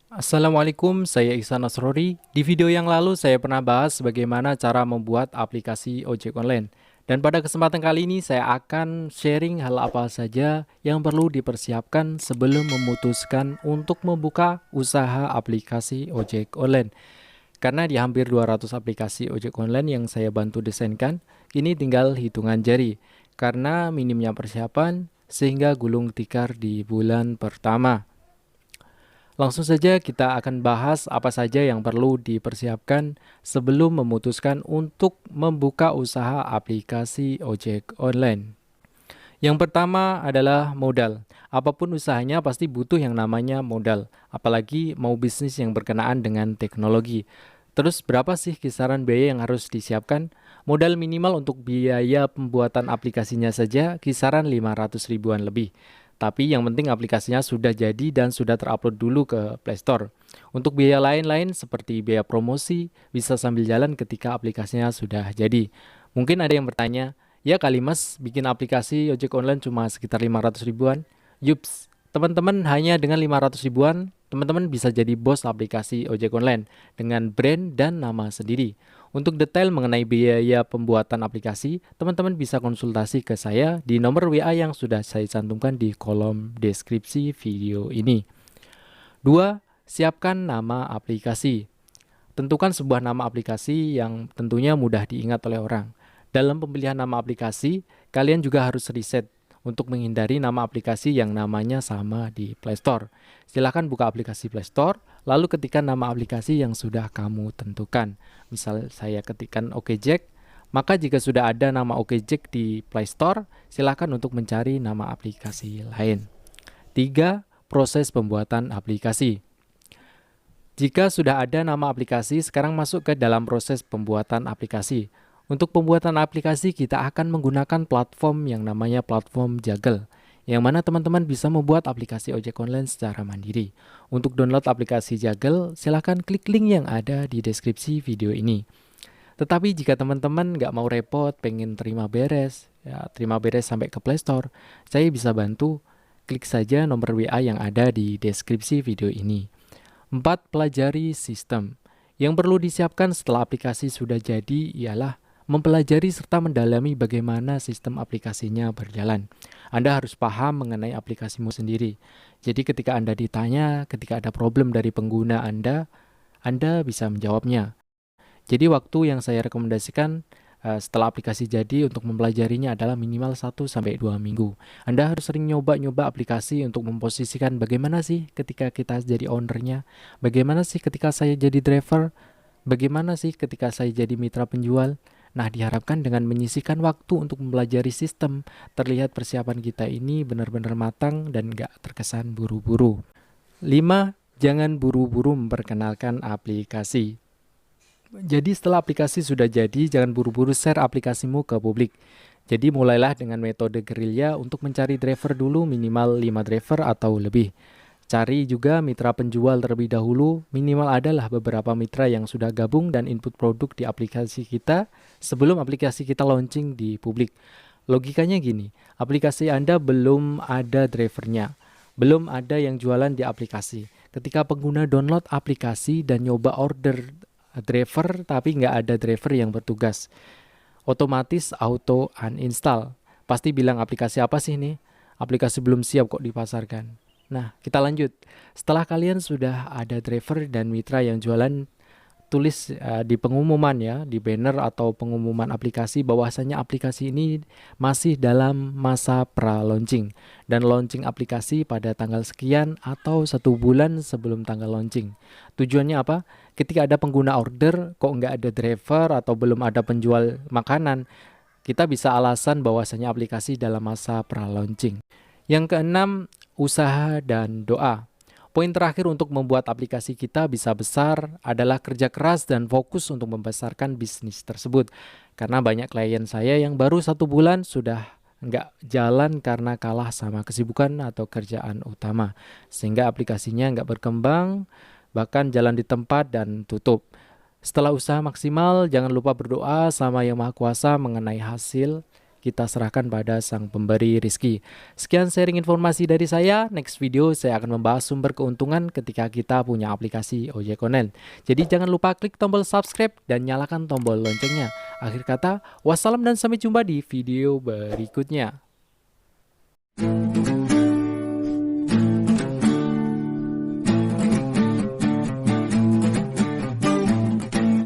Assalamualaikum, saya Ihsan Nasrori. Di video yang lalu saya pernah bahas bagaimana cara membuat aplikasi ojek online. Dan pada kesempatan kali ini saya akan sharing hal apa saja yang perlu dipersiapkan sebelum memutuskan untuk membuka usaha aplikasi ojek online. Karena di hampir 200 aplikasi ojek online yang saya bantu desainkan, kini tinggal hitungan jari. Karena minimnya persiapan sehingga gulung tikar di bulan pertama. Langsung saja kita akan bahas apa saja yang perlu dipersiapkan sebelum memutuskan untuk membuka usaha aplikasi ojek online. Yang pertama adalah modal. Apapun usahanya pasti butuh yang namanya modal, apalagi mau bisnis yang berkenaan dengan teknologi. Terus berapa sih kisaran biaya yang harus disiapkan? Modal minimal untuk biaya pembuatan aplikasinya saja kisaran 500 ribuan lebih. Tapi yang penting aplikasinya sudah jadi dan sudah terupload dulu ke Play Store. Untuk biaya lain-lain seperti biaya promosi bisa sambil jalan ketika aplikasinya sudah jadi. Mungkin ada yang bertanya, ya kali mas, bikin aplikasi ojek online cuma sekitar 500 ribuan. Yups, teman-teman hanya dengan 500 ribuan, teman-teman bisa jadi bos aplikasi ojek online dengan brand dan nama sendiri. Untuk detail mengenai biaya pembuatan aplikasi, teman-teman bisa konsultasi ke saya di nomor WA yang sudah saya cantumkan di kolom deskripsi video ini. 2. Siapkan nama aplikasi. Tentukan sebuah nama aplikasi yang tentunya mudah diingat oleh orang. Dalam pemilihan nama aplikasi, kalian juga harus riset untuk menghindari nama aplikasi yang namanya sama di Play Store. Silakan buka aplikasi Play Store, lalu ketikkan nama aplikasi yang sudah kamu tentukan. Misal saya ketikkan OkJack, maka jika sudah ada nama OkJack di Play Store, silakan untuk mencari nama aplikasi lain. 3. Proses pembuatan aplikasi. Jika sudah ada nama aplikasi, sekarang masuk ke dalam proses pembuatan aplikasi. Untuk pembuatan aplikasi, kita akan menggunakan platform yang namanya platform Jaggle, yang mana teman-teman bisa membuat aplikasi ojek online secara mandiri. Untuk download aplikasi Jaggle, silahkan klik link yang ada di deskripsi video ini. Tetapi jika teman-teman nggak mau repot, pengen terima beres sampai ke Play Store, saya bisa bantu. Klik saja nomor WA yang ada di deskripsi video ini. 4. Pelajari sistem. Yang perlu disiapkan setelah aplikasi sudah jadi ialah mempelajari serta mendalami bagaimana sistem aplikasinya berjalan. Anda harus paham mengenai aplikasimu sendiri. Jadi ketika Anda ditanya, ketika ada problem dari pengguna Anda bisa menjawabnya. Jadi waktu yang saya rekomendasikan setelah aplikasi jadi untuk mempelajarinya adalah minimal 1-2 minggu. Anda harus sering nyoba-nyoba aplikasi untuk memposisikan bagaimana sih ketika kita jadi ownernya, bagaimana sih ketika saya jadi driver, bagaimana sih ketika saya jadi mitra penjual. Nah, diharapkan dengan menyisihkan waktu untuk mempelajari sistem, terlihat persiapan kita ini benar-benar matang dan gak terkesan buru-buru. 5. Jangan buru-buru memperkenalkan aplikasi. Jadi setelah aplikasi sudah jadi, jangan buru-buru share aplikasimu ke publik. Jadi mulailah dengan metode gerilya untuk mencari driver dulu minimal 5 driver atau lebih. Cari juga mitra penjual terlebih dahulu, minimal adalah beberapa mitra yang sudah gabung dan input produk di aplikasi kita sebelum aplikasi kita launching di publik. Logikanya gini, aplikasi Anda belum ada drivernya, belum ada yang jualan di aplikasi. Ketika pengguna download aplikasi dan nyoba order driver tapi nggak ada driver yang bertugas, otomatis auto uninstall. Pasti bilang aplikasi apa sih nih? Aplikasi belum siap kok dipasarkan. Nah, kita lanjut. Setelah kalian sudah ada driver dan mitra yang jualan, tulis di pengumuman ya, di banner atau pengumuman aplikasi bahwasanya aplikasi ini masih dalam masa pra-launching dan launching aplikasi pada tanggal sekian atau 1 bulan sebelum tanggal launching. Tujuannya apa? Ketika ada pengguna order kok nggak ada driver atau belum ada penjual makanan, kita bisa alasan bahwasanya aplikasi dalam masa pra-launching. Yang keenam, usaha dan doa. Poin terakhir untuk membuat aplikasi kita bisa besar adalah kerja keras dan fokus untuk membesarkan bisnis tersebut. Karena banyak klien saya yang baru 1 bulan sudah nggak jalan karena kalah sama kesibukan atau kerjaan utama. Sehingga aplikasinya nggak berkembang, bahkan jalan di tempat dan tutup. Setelah usaha maksimal, jangan lupa berdoa sama Yang Maha Kuasa mengenai hasil kita serahkan pada sang pemberi rizki. Sekian sharing informasi dari saya. Next video saya akan membahas sumber keuntungan ketika kita punya aplikasi ojek online. Jadi jangan lupa klik tombol subscribe dan nyalakan tombol loncengnya. Akhir kata, wassalam dan sampai jumpa di video berikutnya.